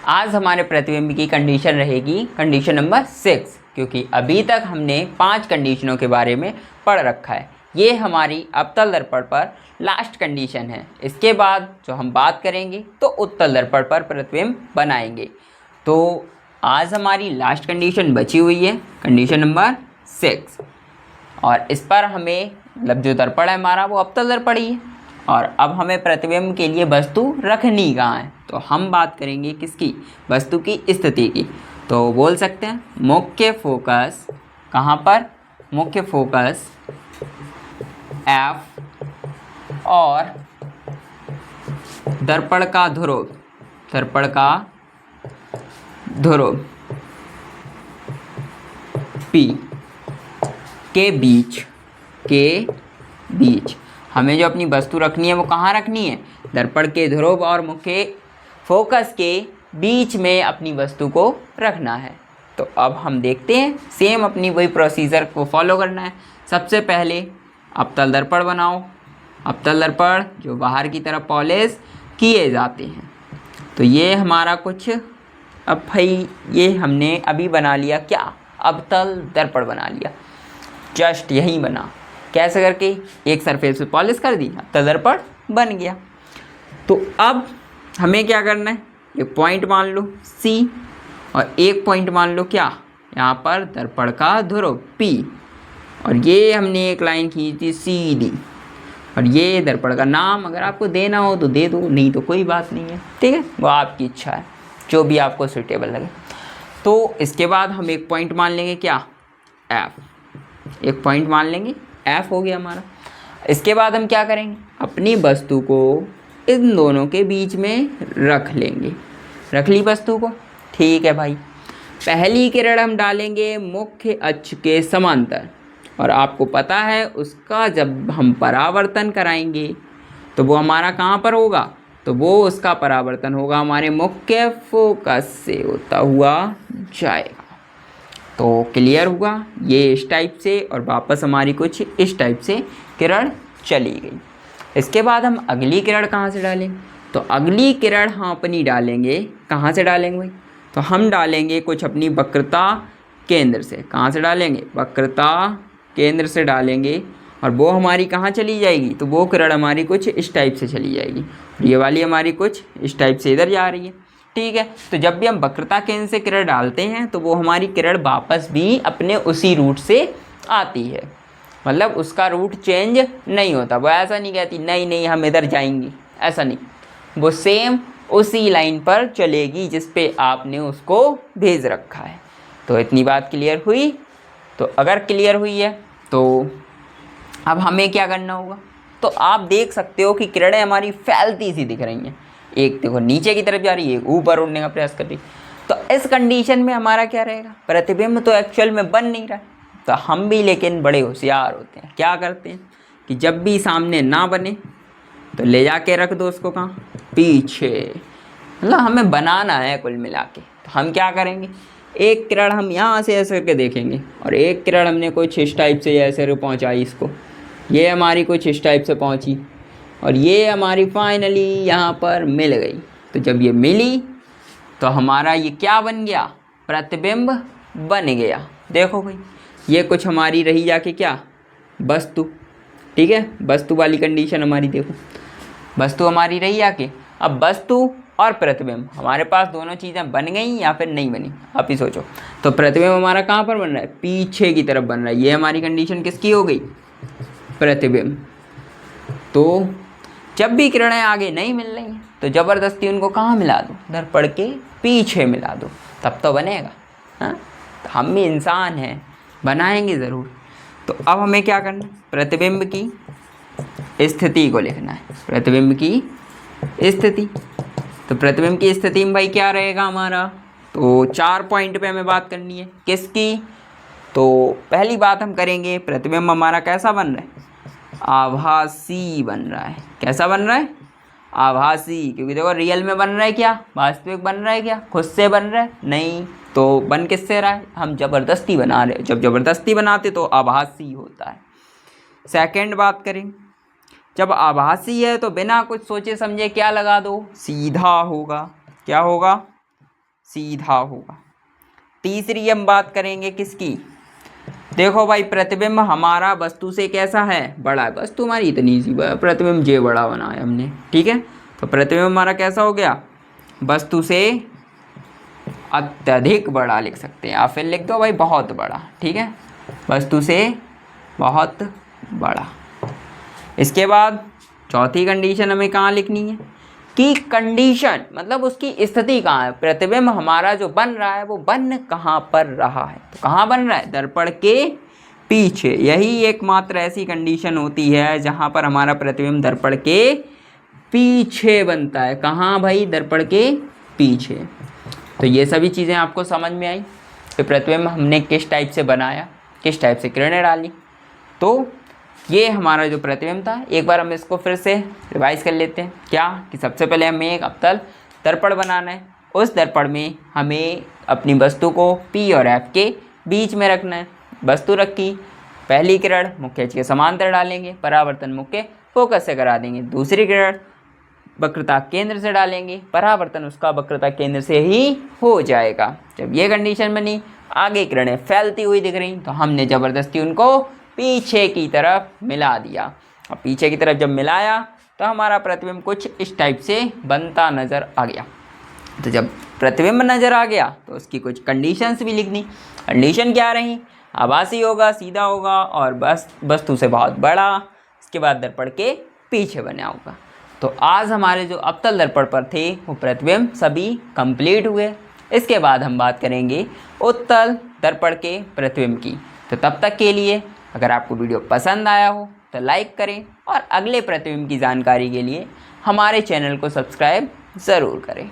आज हमारे प्रतिबिंब की कंडीशन रहेगी कंडीशन नंबर 6, क्योंकि अभी तक हमने 5 कंडीशनों के बारे में पढ़ रखा है। ये हमारी अवतल दर्पण पर लास्ट कंडीशन है। इसके बाद जो हम बात करेंगे तो उत्तल दर्पण पर प्रतिबिंब बनाएंगे। तो आज हमारी लास्ट कंडीशन बची हुई है, कंडीशन नंबर 6, और इस पर हमें मतलब जो दर्पण है हमारा वो अवतल दर्पण ही है। और अब हमें प्रतिबिंब के लिए वस्तु रखनी कहाँ है, तो हम बात करेंगे किसकी, वस्तु की स्थिति की। तो बोल सकते हैं मुख्य फोकस कहाँ पर, मुख्य फोकस F और दर्पण का ध्रुव, दर्पण का ध्रुव P के बीच हमें जो अपनी वस्तु रखनी है वो कहाँ रखनी है, दर्पण के ध्रुव और मुख्य फोकस के बीच में अपनी वस्तु को रखना है। तो अब हम देखते हैं, सेम अपनी वही प्रोसीजर को फॉलो करना है। सबसे पहले अवतल दर्पण बनाओ, अवतल दर्पण जो बाहर की तरफ पॉलिश किए जाते हैं। तो ये हमारा कुछ, अब भाई ये हमने अभी बना लिया क्या, अवतल दर्पण बना लिया, जस्ट यही बना। कैसे करके, एक सरफेस पे पॉलिश कर दी, अवतल दर्पण बन गया। तो अब हमें क्या करना है, एक पॉइंट मान लो C और एक पॉइंट मान लो क्या, यहाँ पर दर्पण का ध्रुव P, और ये हमने एक लाइन खींची CD, और ये दर्पण का नाम अगर आपको देना हो तो दे दो, नहीं तो कोई बात नहीं है, ठीक है, वो आपकी इच्छा है, जो भी आपको सूटेबल लगे। तो इसके बाद हम एक पॉइंट मान लेंगे क्या, F, एक पॉइंट मान लेंगे F हो गया हमारा। इसके बाद हम क्या करेंगे, अपनी वस्तु को इन दोनों के बीच में रख लेंगे, रख ली वस्तु को, ठीक है भाई। पहली किरण हम डालेंगे मुख्य अक्ष के समांतर, और आपको पता है उसका जब हम परावर्तन कराएंगे तो वो हमारा कहाँ पर होगा, तो वो उसका परावर्तन होगा हमारे मुख्य फोकस से होता हुआ जाएगा। तो क्लियर हुआ ये इस टाइप से, और वापस हमारी कुछ इस टाइप से किरण चली गई। इसके बाद हम अगली किरण कहाँ से डालेंगे, तो अगली किरण हम अपनी डालेंगे, कहाँ से डालेंगे भाई, तो हम डालेंगे कुछ अपनी वक्रता केंद्र से। कहाँ से डालेंगे, वक्रता केंद्र से डालेंगे, और वो हमारी कहाँ चली जाएगी, तो वो किरण हमारी कुछ इस टाइप से चली जाएगी, और ये वाली हमारी कुछ इस टाइप से इधर जा रही है, ठीक है। तो जब भी हम वक्रता केंद्र से किरण डालते हैं तो वो हमारी किरण वापस भी अपने उसी रूट से आती है, मतलब उसका रूट चेंज नहीं होता। वो ऐसा नहीं कहती नहीं नहीं हम इधर जाएंगी, ऐसा नहीं, वो सेम उसी लाइन पर चलेगी जिस पे आपने उसको भेज रखा है। तो इतनी बात क्लियर हुई। तो अगर क्लियर हुई है तो अब हमें क्या करना होगा, तो आप देख सकते हो कि किरणें हमारी फैलती सी दिख रही हैं, एक देखो नीचे की तरफ जा रही है, एक ऊपर उड़ने का प्रयास कर रही है। तो इस कंडीशन में हमारा क्या रहेगा, प्रतिबिंब तो एक्चुअल में बन नहीं रहा है। तो हम भी लेकिन बड़े होशियार होते हैं, क्या करते हैं कि जब भी सामने ना बने तो ले जाके रख दो उसको कहाँ, पीछे, मतलब हमें बनाना है कुल मिला के। तो हम क्या करेंगे, एक किरण हम यहाँ से ऐसे करके देखेंगे, और एक किरण हमने कुछ इस टाइप से ऐसे पहुँचाई इसको, ये हमारी कुछ इस टाइप से पहुँची, और ये हमारी फाइनली यहाँ पर मिल गई। तो जब ये मिली तो हमारा ये क्या बन गया, प्रतिबिंब बन गया। देखो भाई ये कुछ हमारी रही जाके क्या, वस्तु, ठीक है, वस्तु वाली कंडीशन हमारी, देखो वस्तु हमारी रही जाके। अब वस्तु और प्रतिबिंब हमारे पास दोनों चीज़ें बन गई या फिर नहीं बनी, आप ही सोचो। तो प्रतिबिंब हमारा कहाँ पर बन रहा है, पीछे की तरफ बन रहा है। ये हमारी कंडीशन किसकी हो गई, प्रतिबिंब। तो जब भी किरणें आगे नहीं मिल रही हैं तो ज़बरदस्ती उनको कहाँ मिला दो, दर्पण के पीछे मिला दो, तब तो बनेगा। हाँ, तो हम भी इंसान हैं, बनाएंगे ज़रूर। तो अब हमें क्या करना है, प्रतिबिंब की स्थिति को लिखना है, प्रतिबिंब की स्थिति। तो प्रतिबिंब की स्थिति में भाई क्या रहेगा हमारा, तो 4 पॉइंट पे हमें बात करनी है, किसकी, तो पहली बात हम करेंगे प्रतिबिंब हमारा कैसा बन रहा है, आभासी बन रहा है। कैसा बन रहा है, आभासी, क्योंकि देखो रियल में बन रहा है क्या, वास्तविक बन रहा है क्या, खुद से बन रहा है नहीं, तो बन किससे रहा है, हम ज़बरदस्ती बना रहे हैं। जब ज़बरदस्ती बनाते तो आभासी होता है। सेकंड बात करें, जब आभासी है तो बिना कुछ सोचे समझे क्या लगा दो, सीधा होगा। क्या होगा, सीधा होगा। तीसरी हम बात करेंगे किसकी, देखो भाई प्रतिबिंब हमारा वस्तु से कैसा है, बड़ा है। वस्तु हमारी इतनी सी प्रतिबिंब जे बड़ा बनाया हमने, ठीक है। तो प्रतिबिंब हमारा कैसा हो गया, वस्तु से अत्यधिक बड़ा लिख सकते हैं, या फिर लिख दो भाई बहुत बड़ा, ठीक है, वस्तु से बहुत बड़ा। इसके बाद चौथी कंडीशन हमें कहाँ लिखनी है कि कंडीशन मतलब उसकी स्थिति कहाँ है, प्रतिबिंब हमारा जो बन रहा है वो बन कहाँ पर रहा है, तो कहाँ बन रहा है, दर्पण के पीछे। यही एकमात्र ऐसी कंडीशन होती है जहाँ पर हमारा प्रतिबिंब दर्पण के पीछे बनता है। कहाँ भाई, दर्पण के पीछे। तो ये सभी चीज़ें आपको समझ में आई कि प्रतिबिंब हमने किस टाइप से बनाया, किस टाइप से किरणें डाली। तो ये हमारा जो प्रतिबिंब था, एक बार हम इसको फिर से रिवाइज कर लेते हैं। क्या कि सबसे पहले हमें एक अवतल दर्पण बनाना है, उस दर्पण में हमें अपनी वस्तु को P और F के बीच में रखना है। वस्तु रखी, पहली किरण मुख्य अक्ष के समांतर डालेंगे, परावर्तन मुख्य फोकस से करा देंगे। दूसरी किरण वक्रता केंद्र से डालेंगे, परावर्तन उसका वक्रता केंद्र से ही हो जाएगा। जब ये कंडीशन बनी, आगे किरणें फैलती हुई दिख रही, तो हमने ज़बरदस्ती उनको पीछे की तरफ मिला दिया। और पीछे की तरफ जब मिलाया तो हमारा प्रतिबिंब कुछ इस टाइप से बनता नज़र आ गया। तो जब प्रतिबिंब नज़र आ गया तो उसकी कुछ कंडीशंस भी लिखनी। कंडीशन क्या रही, आभासी होगा, सीधा होगा और बस वस्तु से बहुत बड़ा, इसके बाद दर्पण के पीछे बना होगा। तो आज हमारे जो अवतल दर्पण पर थे वो प्रतिबिंब सभी कंप्लीट हुए। इसके बाद हम बात करेंगे उत्तल दर्पण के प्रतिबिंब की। तो तब तक के लिए अगर आपको वीडियो पसंद आया हो तो लाइक करें और अगले प्रतिबिंब की जानकारी के लिए हमारे चैनल को सब्सक्राइब ज़रूर करें।